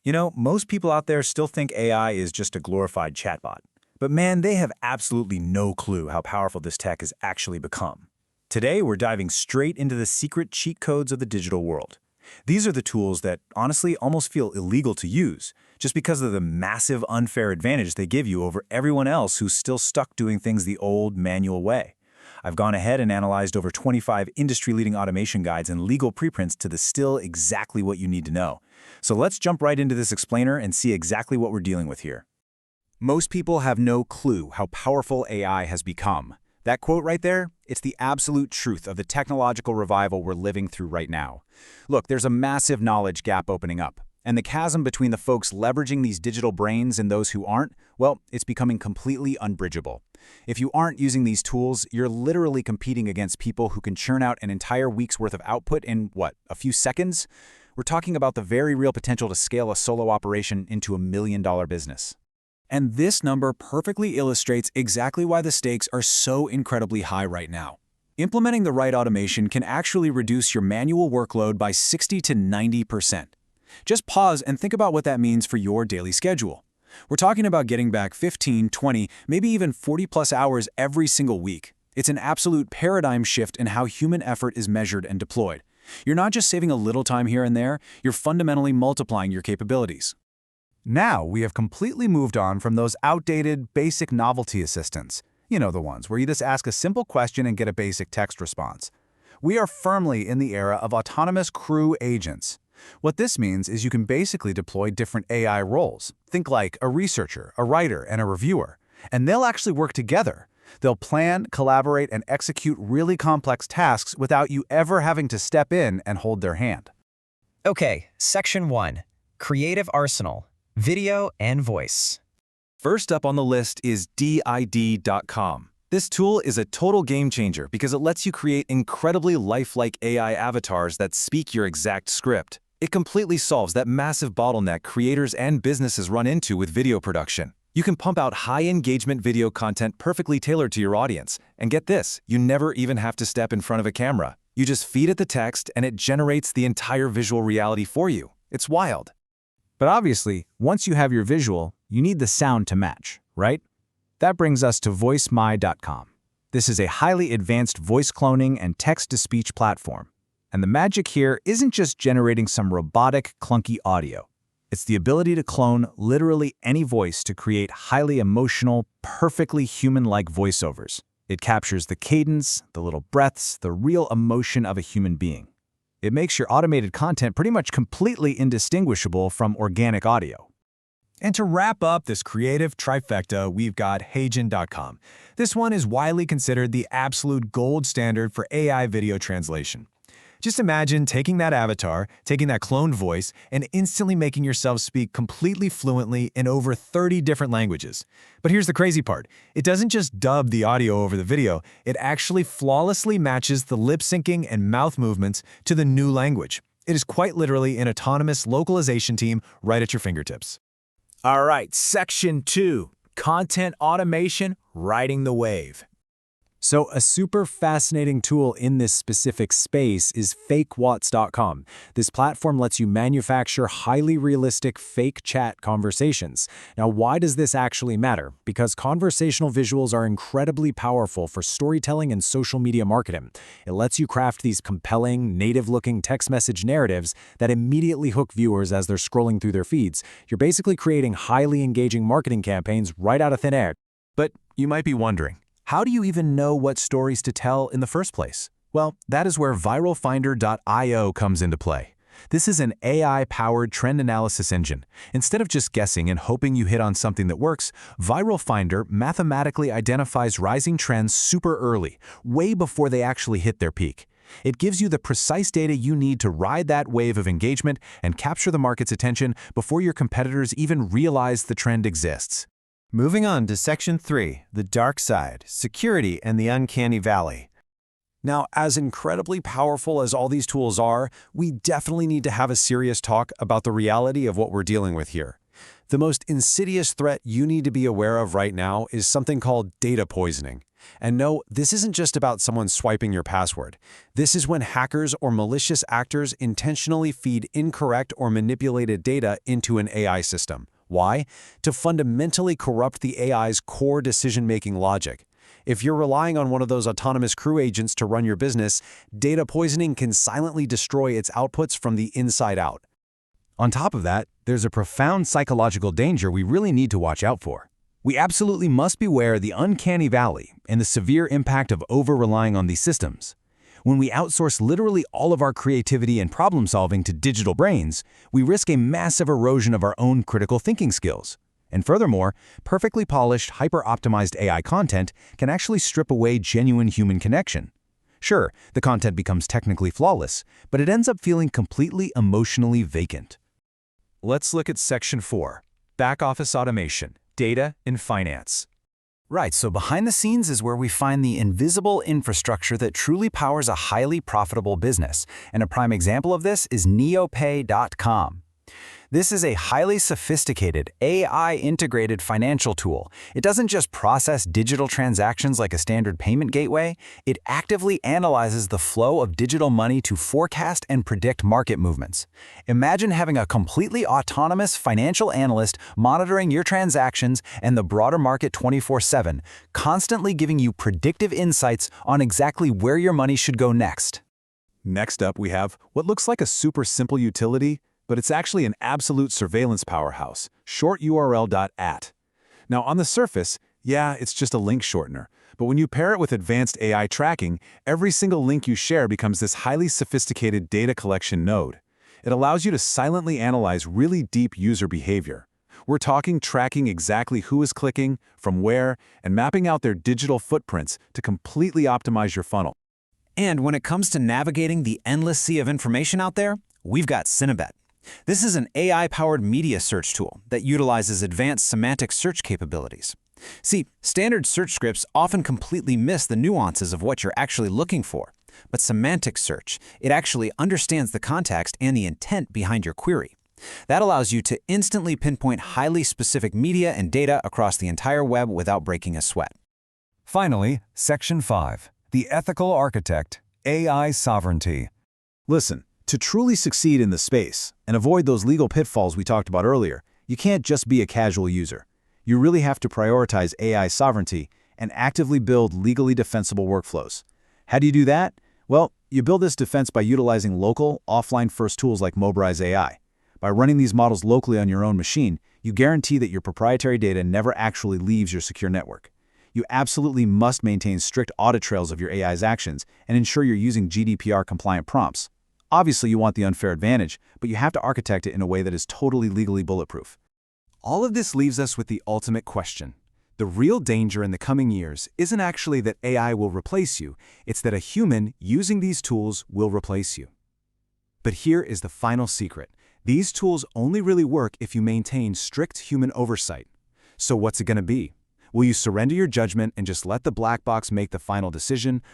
You know, most people out there still think AI is just a glorified chatbot. But man, they have absolutely no clue how powerful this tech has actually become. Today, we're diving straight into the secret cheat codes of the digital world. These are the tools that, honestly, almost feel illegal to use, just because of the massive unfair advantage they give you over everyone else who's still stuck doing things the old, manual way. I've gone ahead and analyzed over 25 industry-leading automation guides and legal preprints to distill exactly what you need to know. So let's jump right into this explainer and see exactly what we're dealing with here. Most people have no clue how powerful AI has become. That quote right there, it's the absolute truth of the technological revival we're living through right now. Look, there's a massive knowledge gap opening up, and the chasm between the folks leveraging these digital brains and those who aren't, well, it's becoming completely unbridgeable. If you aren't using these tools, you're literally competing against people who can churn out an entire week's worth of output in, a few seconds? We're talking about the very real potential to scale a solo operation into $1 million business. And this number perfectly illustrates exactly why the stakes are so incredibly high right now. Implementing the right automation can actually reduce your manual workload by 60 to 90%. Just pause and think about what that means for your daily schedule. We're talking about getting back 15, 20, maybe even 40+ hours every single week. It's an absolute paradigm shift in how human effort is measured and deployed. You're not just saving a little time here and there, you're fundamentally multiplying your capabilities. Now, we have completely moved on from those outdated, basic novelty assistants. You know, the ones where you just ask a simple question and get a basic text response. We are firmly in the era of autonomous crew agents. What this means is you can basically deploy different AI roles. Think like a researcher, a writer, and a reviewer. And they'll actually work together. They'll plan, collaborate, and execute really complex tasks without you ever having to step in and hold their hand. Okay, Section 1. Creative Arsenal. Video and voice. First up on the list is did.com. This tool is a total game changer because it lets you create incredibly lifelike AI avatars that speak your exact script. It completely solves that massive bottleneck creators and businesses run into with video production. You can pump out high-engagement video content perfectly tailored to your audience. And get this, you never even have to step in front of a camera. You just feed it the text and it generates the entire visual reality for you. It's wild. But obviously, once you have your visual, you need the sound to match, right? That brings us to voicemy.com. This is a highly advanced voice cloning and text-to-speech platform. And the magic here isn't just generating some robotic, clunky audio. It's the ability to clone literally any voice to create highly emotional, perfectly human-like voiceovers. It captures the cadence, the little breaths, the real emotion of a human being. It makes your automated content pretty much completely indistinguishable from organic audio. And to wrap up this creative trifecta, we've got Hagen.com. This one is widely considered the absolute gold standard for AI video translation. Just imagine taking that avatar, taking that cloned voice, and instantly making yourself speak completely fluently in over 30 different languages. But here's the crazy part. It doesn't just dub the audio over the video, it actually flawlessly matches the lip syncing and mouth movements to the new language. It is quite literally an autonomous localization team right at your fingertips. All right, Section 2, Content Automation, Riding the Wave. So a super fascinating tool in this specific space is fakewatts.com. This platform lets you manufacture highly realistic fake chat conversations. Now, why does this actually matter? Because conversational visuals are incredibly powerful for storytelling and social media marketing. It lets you craft these compelling, native-looking text message narratives that immediately hook viewers as they're scrolling through their feeds. You're basically creating highly engaging marketing campaigns right out of thin air. But you might be wondering, how do you even know what stories to tell in the first place? Well, that is where viralfinder.io comes into play. This is an AI-powered trend analysis engine. Instead of just guessing and hoping you hit on something that works, ViralFinder mathematically identifies rising trends super early, way before they actually hit their peak. It gives you the precise data you need to ride that wave of engagement and capture the market's attention before your competitors even realize the trend exists. Moving on to Section 3, the dark side, security and the uncanny valley. Now, as incredibly powerful as all these tools are, we definitely need to have a serious talk about the reality of what we're dealing with here. The most insidious threat you need to be aware of right now is something called data poisoning. And no, this isn't just about someone swiping your password. This is when hackers or malicious actors intentionally feed incorrect or manipulated data into an AI system. Why? To fundamentally corrupt the AI's core decision-making logic. If you're relying on one of those autonomous crew agents to run your business, data poisoning can silently destroy its outputs from the inside out. On top of that, there's a profound psychological danger we really need to watch out for. We absolutely must beware the uncanny valley and the severe impact of over-relying on these systems. When we outsource literally all of our creativity and problem-solving to digital brains, we risk a massive erosion of our own critical thinking skills. And furthermore, perfectly polished, hyper-optimized AI content can actually strip away genuine human connection. Sure, the content becomes technically flawless, but it ends up feeling completely emotionally vacant. Let's look at Section 4, Back Office Automation, Data and Finance. Right, so behind the scenes is where we find the invisible infrastructure that truly powers a highly profitable business. And a prime example of this is neopay.com. This is a highly sophisticated, AI-integrated financial tool. It doesn't just process digital transactions like a standard payment gateway, it actively analyzes the flow of digital money to forecast and predict market movements. Imagine having a completely autonomous financial analyst monitoring your transactions and the broader market 24/7, constantly giving you predictive insights on exactly where your money should go next. Next up, we have what looks like a super simple utility, but it's actually an absolute surveillance powerhouse, shorturl.at. Now, on the surface, yeah, it's just a link shortener, but when you pair it with advanced AI tracking, every single link you share becomes this highly sophisticated data collection node. It allows you to silently analyze really deep user behavior. We're talking tracking exactly who is clicking, from where, and mapping out their digital footprints to completely optimize your funnel. And when it comes to navigating the endless sea of information out there, we've got Cinebet. This is an AI-powered media search tool that utilizes advanced semantic search capabilities. See, standard search scripts often completely miss the nuances of what you're actually looking for. But semantic search, it actually understands the context and the intent behind your query. That allows you to instantly pinpoint highly specific media and data across the entire web without breaking a sweat. Finally, Section 5, the ethical architect, AI sovereignty. Listen, to truly succeed in the space and avoid those legal pitfalls we talked about earlier, you can't just be a casual user. You really have to prioritize AI sovereignty and actively build legally defensible workflows. How do you do that? Well, you build this defense by utilizing local, offline-first tools like Mobilize AI. By running these models locally on your own machine, you guarantee that your proprietary data never actually leaves your secure network. You absolutely must maintain strict audit trails of your AI's actions and ensure you're using GDPR-compliant prompts. Obviously, you want the unfair advantage, but you have to architect it in a way that is totally legally bulletproof. All of this leaves us with the ultimate question. The real danger in the coming years isn't actually that AI will replace you, it's that a human using these tools will replace you. But here is the final secret. These tools only really work if you maintain strict human oversight. So what's it going to be? Will you surrender your judgment and just let the black box make the final decision,